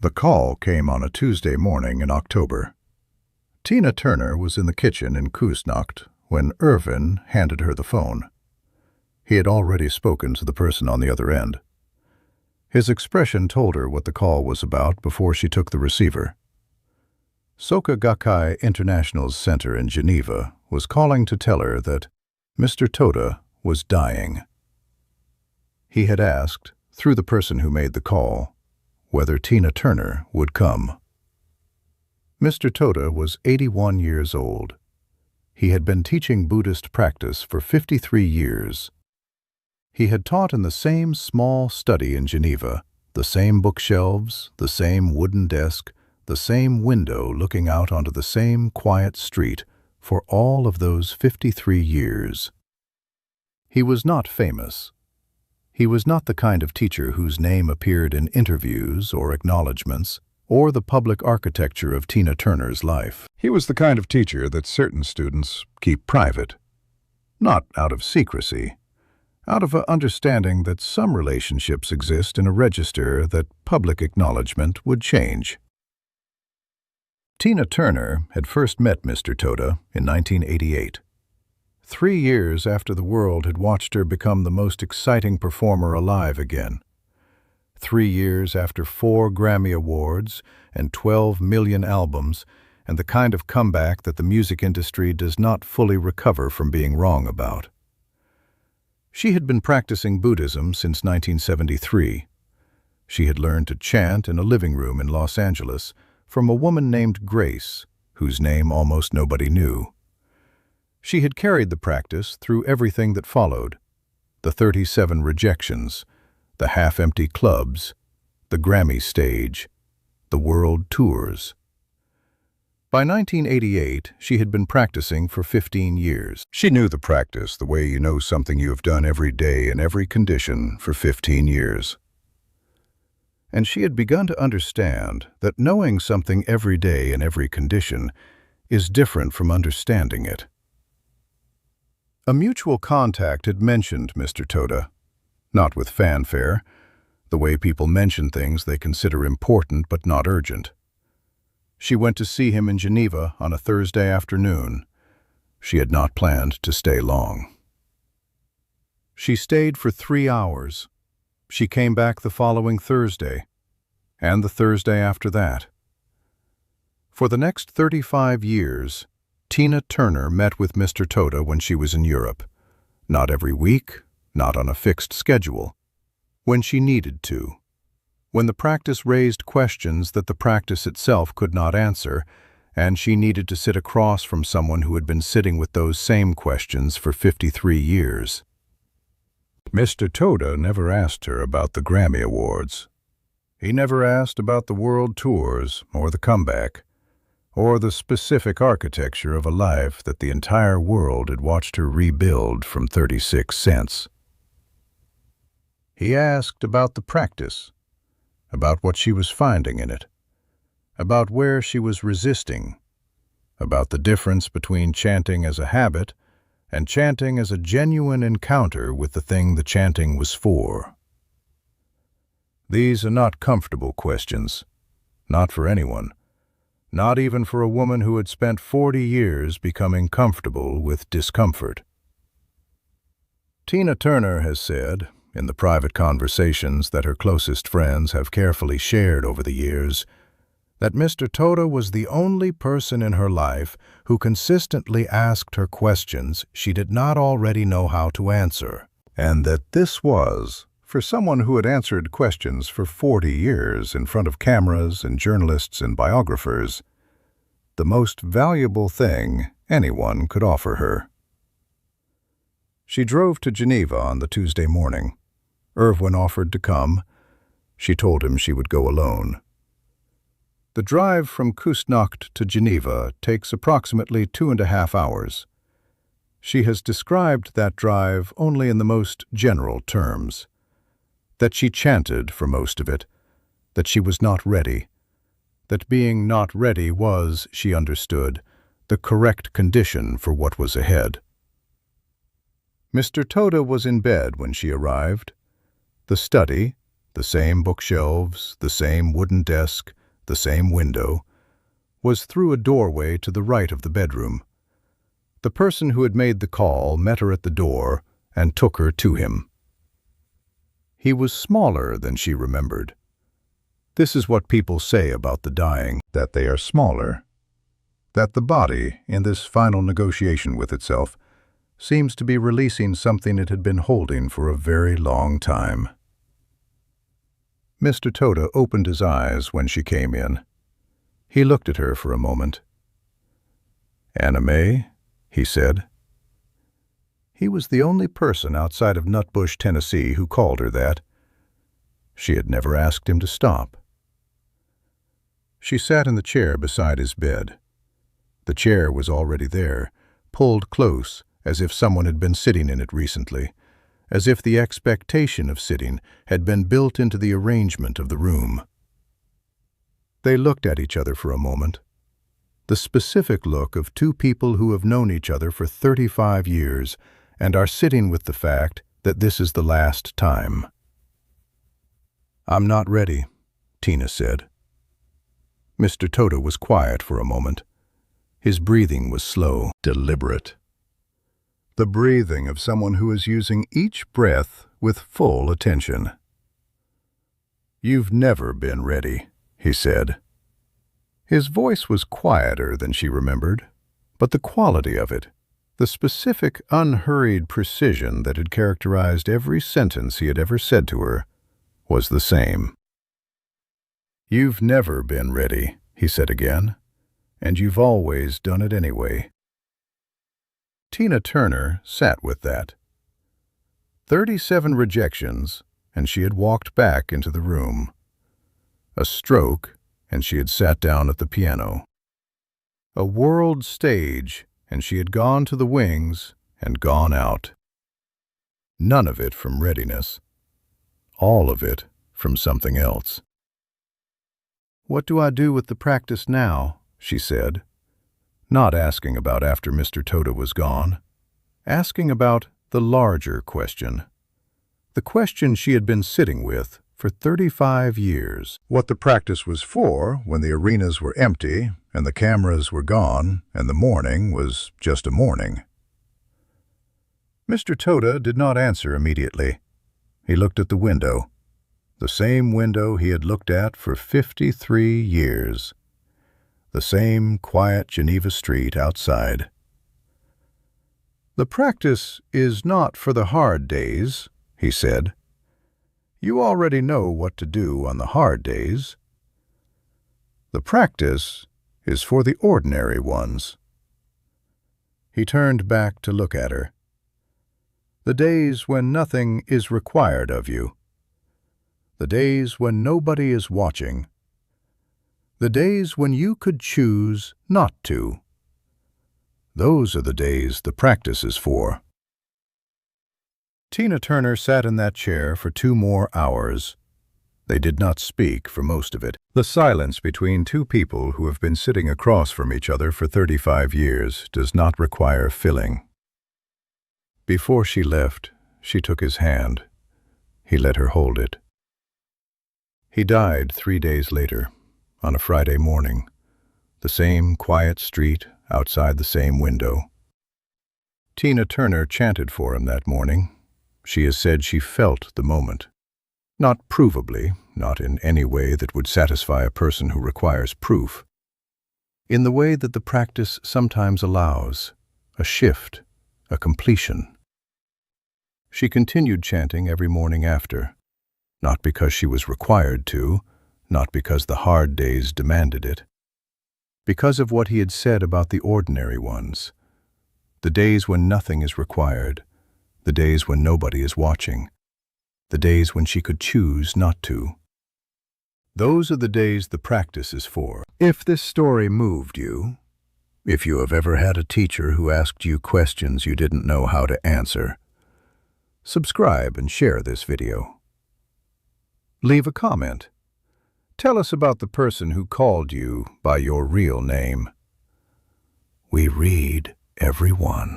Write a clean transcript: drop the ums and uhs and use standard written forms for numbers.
The call came on a Tuesday morning in October. Tina Turner was in the kitchen in Kusnacht when Erwin handed her the phone. He had already spoken to the person on the other end. His expression told her what the call was about before she took the receiver. Soka Gakkai International's center in Geneva was calling to tell her that Mr. Toda was dying. He had asked, through the person who made the call, whether Tina Turner would come. Mr. Toda was 81 years old. He had been teaching Buddhist practice for 53 years. He had taught in the same small study in Geneva, the same bookshelves, the same wooden desk, the same window looking out onto the same quiet street for all of those 53 years. He was not famous. He was not the kind of teacher whose name appeared in interviews or acknowledgments or the public architecture of Tina Turner's life. He was the kind of teacher that certain students keep private, not out of secrecy, out of an understanding that some relationships exist in a register that public acknowledgment would change. Tina Turner had first met Mr. Toda in 1988. 3 years after the world had watched her become the most exciting performer alive again. 3 years after 4 Grammy Awards and 12 million albums, and the kind of comeback that the music industry does not fully recover from being wrong about. She had been practicing Buddhism since 1973. She had learned to chant in a living room in Los Angeles from a woman named Grace, whose name almost nobody knew. She had carried the practice through everything that followed: the 37 rejections, the half-empty clubs, the Grammy stage, the world tours. By 1988, she had been practicing for 15 years. She knew the practice the way you know something you have done every day in every condition for 15 years. And she had begun to understand that knowing something every day in every condition is different from understanding it. A mutual contact had mentioned Mr. Toda, not with fanfare, the way people mention things they consider important but not urgent. She went to see him in Geneva on a Thursday afternoon. She had not planned to stay long. She stayed for 3 hours. She came back the following Thursday, and the Thursday after that. For the next 35 years, Tina Turner met with Mr. Toda when she was in Europe. Not every week, not on a fixed schedule. When she needed to. When the practice raised questions that the practice itself could not answer, and she needed to sit across from someone who had been sitting with those same questions for 53 years. Mr. Toda never asked her about the Grammy Awards. He never asked about the world tours or the comeback, or the specific architecture of a life that the entire world had watched her rebuild from 36 cents. He asked about the practice, about what she was finding in it, about where she was resisting, about the difference between chanting as a habit and chanting as a genuine encounter with the thing the chanting was for. These are not comfortable questions, not for anyone. Not even for a woman who had spent 40 years becoming comfortable with discomfort. Tina Turner has said, in the private conversations that her closest friends have carefully shared over the years, that Mr. Toda was the only person in her life who consistently asked her questions she did not already know how to answer, and that this was, for someone who had answered questions for 40 years in front of cameras and journalists and biographers, the most valuable thing anyone could offer her. She drove to Geneva on the Tuesday morning. Erwin offered to come. She told him she would go alone. The drive from Kusnacht to Geneva takes approximately 2.5 hours. She has described that drive only in the most general terms. That she chanted for most of it, that she was not ready, that being not ready was, she understood, the correct condition for what was ahead. Mr. Toda was in bed when she arrived. The study, the same bookshelves, the same wooden desk, the same window, was through a doorway to the right of the bedroom. The person who had made the call met her at the door and took her to him. He was smaller than she remembered. This is what people say about the dying, that they are smaller, that the body, in this final negotiation with itself, seems to be releasing something it had been holding for a very long time. Mr. Toda opened his eyes when she came in. He looked at her for a moment. "Anna May," he said. He was the only person outside of Nutbush, Tennessee, who called her that. She had never asked him to stop. She sat in the chair beside his bed. The chair was already there, pulled close, as if someone had been sitting in it recently, as if the expectation of sitting had been built into the arrangement of the room. They looked at each other for a moment, the specific look of two people who have known each other for 35 years and are sitting with the fact that this is the last time. "I'm not ready," Tina said. Mr. Toda was quiet for a moment. His breathing was slow, deliberate. The breathing of someone who is using each breath with full attention. "You've never been ready," he said. His voice was quieter than she remembered, but the quality of it, the specific, unhurried precision that had characterized every sentence he had ever said to her, was the same. "You've never been ready," he said again, "and you've always done it anyway." Tina Turner sat with that. 37 rejections, and she had walked back into the room. A stroke, and she had sat down at the piano. A world stage, and she had gone to the wings and gone out. None of it from readiness. All of it from something else. "What do I do with the practice now?" she said, not asking about after Mr. Toda was gone, asking about the larger question, the question she had been sitting with for 35 years. What the practice was for when the arenas were empty and the cameras were gone and the morning was just a morning. Mr. Toda did not answer immediately. He looked at the window, the same window he had looked at for 53 years. The same quiet Geneva street outside. "The practice is not for the hard days," he said. "You already know what to do on the hard days. The practice is for the ordinary ones." He turned back to look at her. "The days when nothing is required of you. The days when nobody is watching. The days when you could choose not to. Those are the days the practice is for." Tina Turner sat in that chair for 2 more hours. They did not speak for most of it. The silence between two people who have been sitting across from each other for 35 years does not require filling. Before she left, she took his hand. He let her hold it. He died 3 days later, on a Friday morning, the same quiet street outside the same window. Tina Turner chanted for him that morning. She has said she felt the moment. Not provably, not in any way that would satisfy a person who requires proof. In the way that the practice sometimes allows, a shift, a completion. She continued chanting every morning after, not because she was required to, not because the hard days demanded it, because of what he had said about the ordinary ones, the days when nothing is required, the days when nobody is watching, the days when she could choose not to. Those are the days the practice is for. If this story moved you, if you have ever had a teacher who asked you questions you didn't know how to answer, subscribe and share this video. Leave a comment. Tell us about the person who called you by your real name. We read every one.